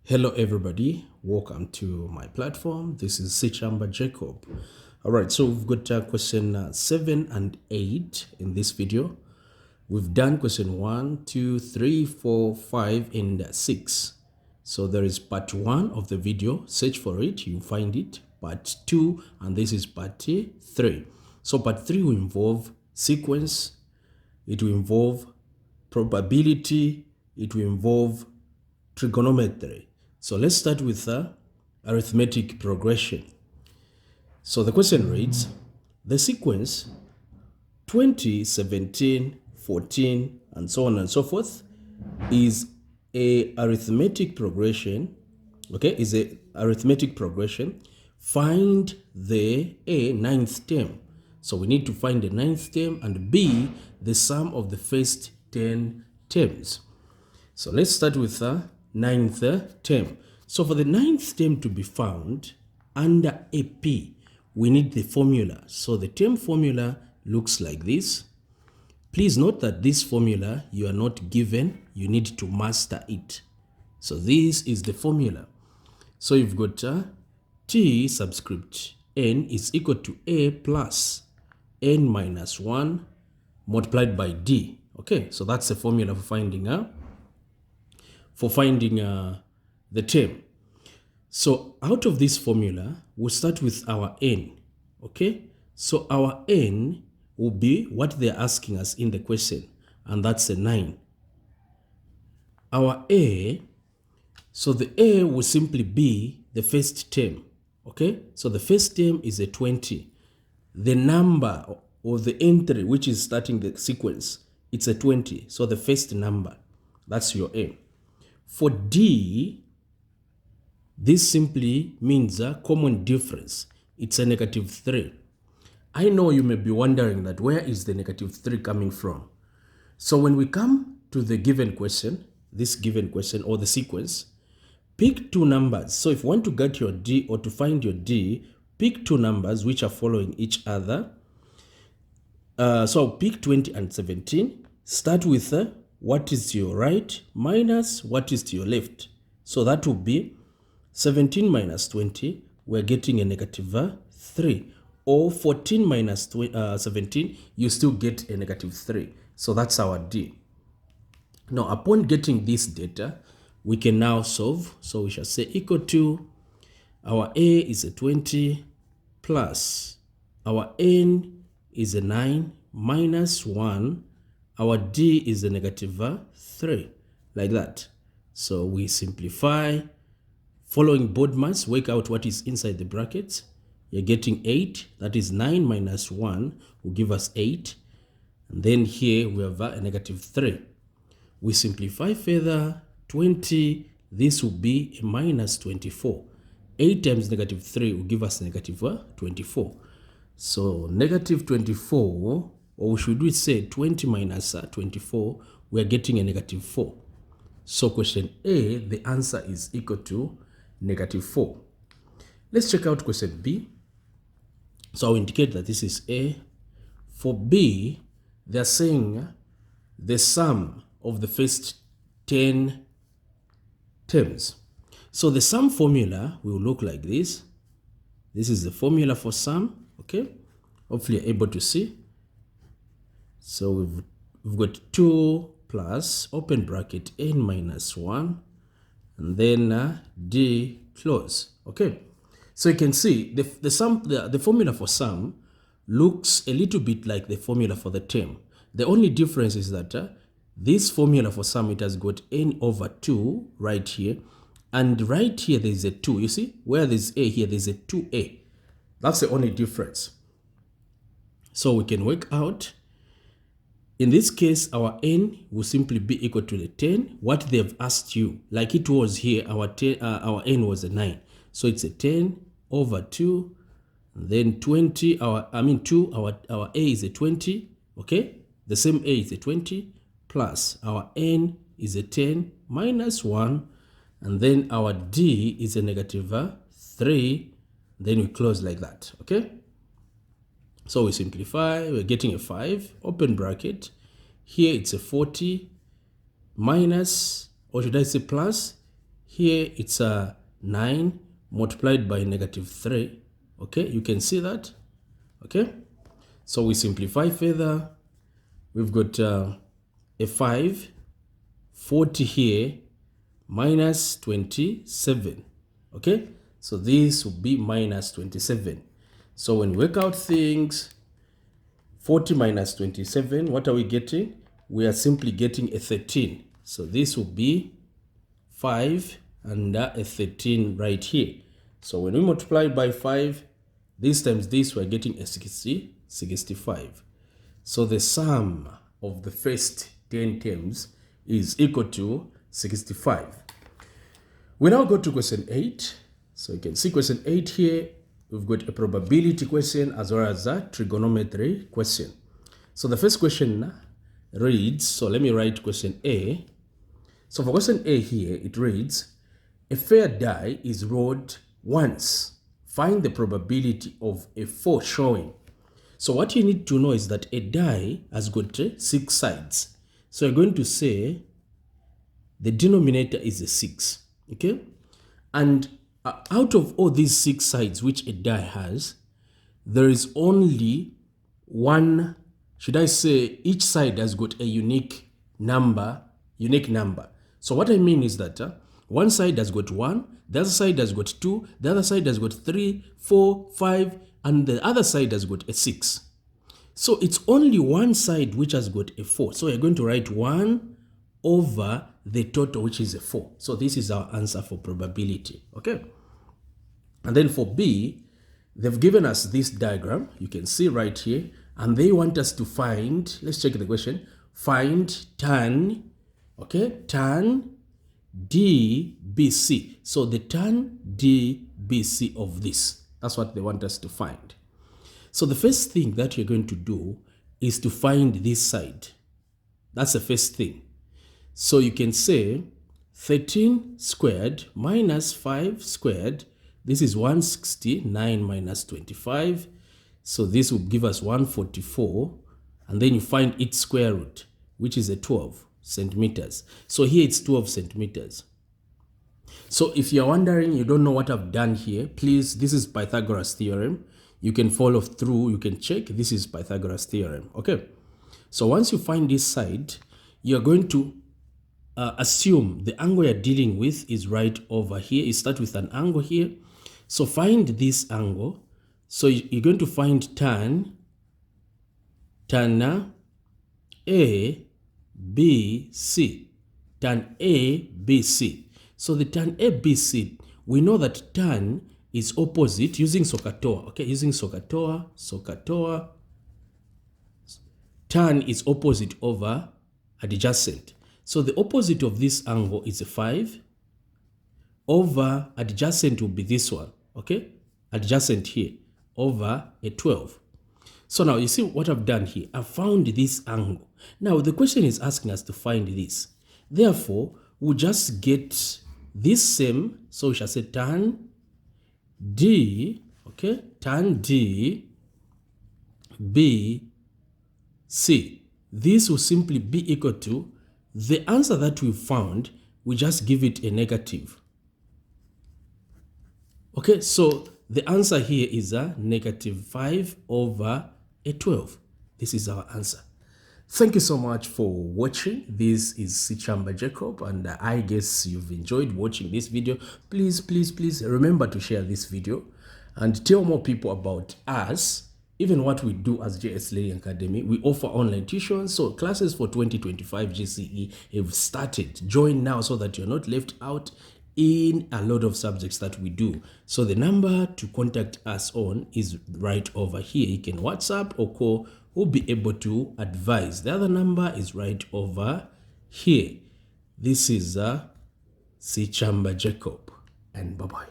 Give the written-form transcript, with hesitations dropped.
Hello everybody, welcome to my platform. This is Sichamba Jacob. All right, so we've got question 7 and 8 in this video. We've done question 1, 2, 3, 4, 5, and 6. So there is part 1 of the video. Search for it, you find it. Part 2, and this is part 3. So part 3 will involve sequence, it will involve probability, it will involve trigonometry. So let's start with arithmetic progression. So the question reads, the sequence 20, 17, 14, and so on and so forth is a arithmetic progression, okay, is a arithmetic progression. Find the A, ninth term. So we need to find the ninth term, and B, the sum of the first 10 terms. So let's start with ninth term. So for the ninth term to be found under AP, we need the formula. So the term formula looks like this. Please note that this formula you are not given, you need to master it. So this is the formula. So you've got T subscript N is equal to A plus N minus 1 multiplied by D. Okay, so that's the formula for finding the term. So out of this formula, we'll start with our N, okay? So our N will be what they're asking us in the question, and that's a 9. Our A, so the A will simply be the first term, okay? So the first term is a 20. The number or the entry, which is starting the sequence, it's a 20. So the first number, that's your A. For D, this simply means a common difference. It's a negative 3. I know you may be wondering that where is the negative 3 coming from? So when we come to the given question, this given question or the sequence, pick two numbers. So if you want to get your D or to find your D, pick two numbers which are following each other. So pick 20 and 17. Start with what is to your right minus what is to your left. So that will be 17 minus 20, we're getting a negative 3. Or 14 minus 17, you still get a negative 3. So that's our D. Now, upon getting this data, we can now solve. So we shall say equal to, our A is a 20 plus our N is a 9 minus 1. Our D is a negative 3, like that. So we simplify. Following BODMAS, work out what is inside the brackets. You're getting 8. That is 9 minus 1 will give us 8. And then here we have a negative 3. We simplify further. 20, this will be a minus 24. 8 times negative 3 will give us negative 24. So negative 24, or should we say 20 minus 24, we are getting a negative 4. So question A, the answer is equal to negative 4. Let's check out question B. So I'll indicate that this is A. For B, they're saying the sum of the first 10 terms. So the sum formula will look like this. This is the formula for sum, okay? Hopefully you're able to see. So we've got 2 plus, open bracket, N minus 1, and then D close, okay? So you can see the formula for sum looks a little bit like the formula for the term. The only difference is that this formula for sum, it has got N over 2 right here, and right here there's a 2. You see, where there's A here, there's a 2A. That's the only difference. So we can work out. In this case, our N will simply be equal to the 10. What they've asked you, like it was here, our N was a 9. So it's a 10 over 2, and then 20, our A is a 20, okay? The same A is a 20, plus our N is a 10 minus 1, and then our D is a negative 3, then we close like that, okay? So we simplify, we're getting a 5, open bracket. Here it's a 40 minus, or should I say plus, Here it's a 9 multiplied by negative 3. Okay, you can see that. Okay, so we simplify further. We've got a 5, 40 here, minus 27. Okay, so this will be minus 27. So when we work out things, 40 minus 27, what are we getting? We are simply getting a 13. So this will be 5 and a 13 right here. So when we multiply by 5, this times this, we're getting a 65. So the sum of the first 10 terms is equal to 65. We now go to question 8. So you can see question 8 here. We've got a probability question as well as a trigonometry question. So the first question reads, so let me write question A. So for question A here, it reads, a fair die is rolled once. Find the probability of a 4 showing. So what you need to know is that a die has got 6 sides. So you're going to say the denominator is a 6. Okay? And out of all these 6 sides which a die has, there is only one, should I say, each side has got a unique number. So what I mean is that one side has got 1, the other side has got 2, the other side has got 3, 4, 5, and the other side has got a 6. So it's only one side which has got a 4. So we're going to write 1 over the total, which is a 4. So this is our answer for probability. Okay? And then for B, they've given us this diagram. You can see right here. And they want us to find, let's check the question, find tan, okay, tan DBC. So the tan DBC of this, that's what they want us to find. So the first thing that you're going to do is to find this side. That's the first thing. So you can say 13 squared minus 5 squared. This is 169 minus 25. So this will give us 144. And then you find its square root, which is a 12 centimeters. So here it's 12 centimeters. So if you're wondering, you don't know what I've done here, please, this is Pythagoras theorem. You can follow through, you can check. This is Pythagoras theorem. Okay. So once you find this side, you're going to assume the angle you're dealing with is right over here. You start with an angle here. So find this angle. So you're going to find tan A, B, C. Tan A, B, C. So the tan A, B, C, we know that tan is opposite using SOHCAHTOA. Okay, using SOHCAHTOA. Tan is opposite over adjacent. So the opposite of this angle is a 5 over adjacent will be this one. Okay, adjacent here over a 12. So now you see what I've done here. I've found this angle. Now the question is asking us to find this. Therefore, we'll just get this same. So we shall say tan D, okay, tan D B C. This will simply be equal to the answer that we found. We just give it a negative. Okay, so the answer here is a negative 5 over a 12. This is our answer. Thank you so much for watching. This is Sichamba Jacob, and I guess you've enjoyed watching this video. Please, please, please remember to share this video and tell more people about us, even what we do as JS Learning Academy. We offer online tuition, so classes for 2025 GCE have started. Join now so that you're not left out in a lot of subjects that we do. So the number to contact us on is right over here. You can WhatsApp or call. We'll be able to advise. The other number is right over here. This is Sichamba Jacob, and bye-bye.